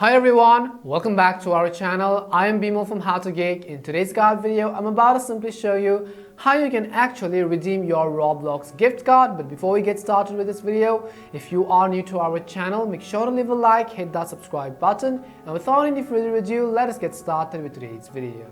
Hi everyone, welcome back to our channel. I am Bimo from How to Geek. In today's guide video, I'm about to simply show you how you can actually redeem your Roblox gift card. But before we get started with this video, if you are new to our channel, make sure to leave a like, hit that subscribe button, and without any further ado, let us get started with today's video.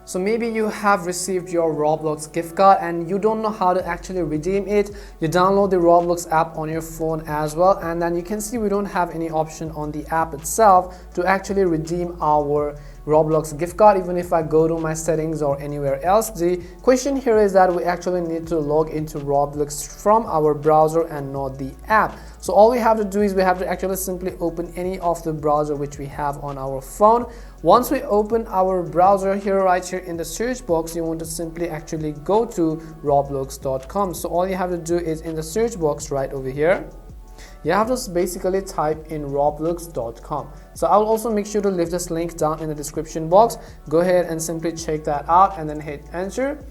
So maybe you have received your Roblox gift card and you don't know how to actually redeem it. You download the Roblox app on your phone as well, and then you can see we don't have any option on the app itself to actually redeem our Roblox gift card. Even if I go to my settings or anywhere else, the question here is that we actually need to log into Roblox from our browser and not the app. So all we have to do is we have to actually simply open any of the browser which we have on our phone. Once we open our browser here, right here in the search box, you want to simply actually go to roblox.com. So all you have to do is in the search box right over here, you have to basically type in roblox.com. So I'll also make sure to leave this link down in the description box. Go ahead and simply check that out and then hit enter.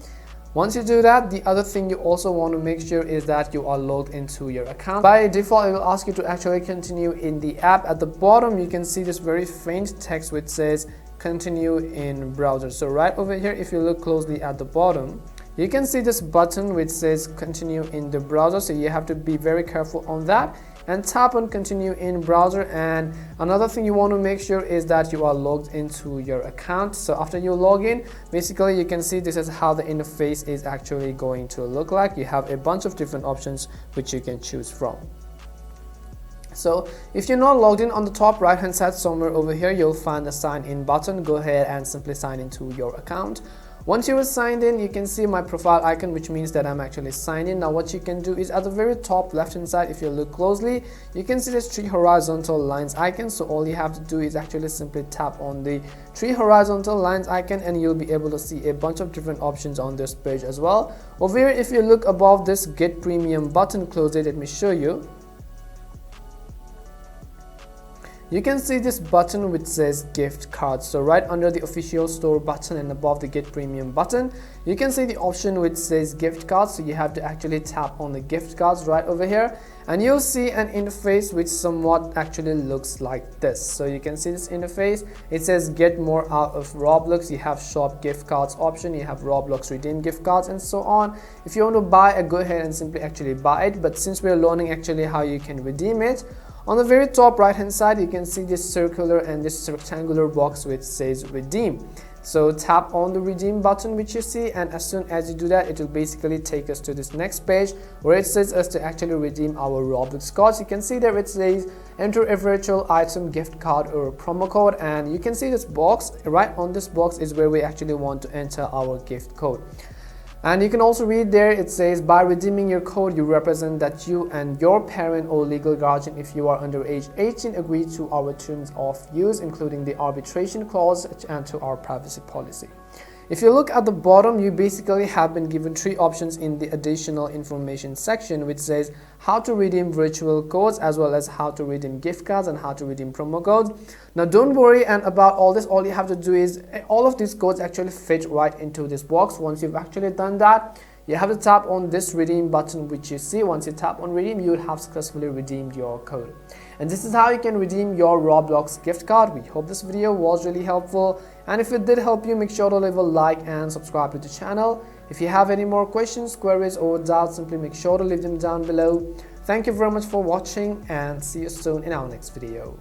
Once you do that, the other thing you also want to make sure is that you are logged into your account. By default, it will ask you to actually continue in the app. At the bottom, you can see this very faint text which says continue in browser. So right over here, if you look closely at the bottom, you can see this button which says continue in the browser. So you have to be very careful on that and tap on continue in browser. And another thing you want to make sure is that you are logged into your account. So after you log in, basically you can see this is how the interface is actually going to look like. You have a bunch of different options which you can choose from. So if you're not logged in, on the top right hand side somewhere over here, you'll find the sign in button. Go ahead and simply sign into your account. Once you are signed in, you can see my profile icon, which means that I'm actually signed in. Now what you can do is at the very top left hand side, if you look closely, you can see this 3 horizontal lines icon. So all you have to do is actually simply tap on the 3 horizontal lines icon and you'll be able to see a bunch of different options on this page as well. Over here, if you look above this get premium button, close it, let me show you. You can see this button which says gift cards. So right under the official store button and above the get premium button, you can see the option which says gift cards. So you have to actually tap on the gift cards right over here and you'll see an interface which somewhat actually looks like this. So you can see this interface. It says get more out of Roblox. You have shop gift cards option, you have Roblox redeem gift cards and so on. If you want to buy it, go ahead and simply actually buy it. But since we're learning actually how you can redeem it, on the very top right hand side, you can see this circular and this rectangular box which says redeem. So tap on the redeem button which you see, and as soon as you do that, it will basically take us to this next page where it says us to actually redeem our Roblox cards. You can see there it says enter a virtual item, gift card or promo code, and you can see this box. Right on this box is where we actually want to enter our gift code. And you can also read there, it says by redeeming your code, you represent that you and your parent or legal guardian, if you are under age 18, agree to our terms of use, including the arbitration clause and to our privacy policy. If you look at the bottom, you basically have been given 3 options in the additional information section which says how to redeem virtual codes as well as how to redeem gift cards and how to redeem promo codes. Now don't worry, and about all this, all you have to do is all of these codes actually fit right into this box. Once you've actually done that, you have to tap on this redeem button which you see. Once you tap on redeem, you will have successfully redeemed your code. And this is how you can redeem your Roblox gift card. We hope this video was really helpful, and if it did help you, make sure to leave a like and subscribe to the channel. If you have any more questions, queries or doubts, simply make sure to leave them down below. Thank you very much for watching and see you soon in our next video.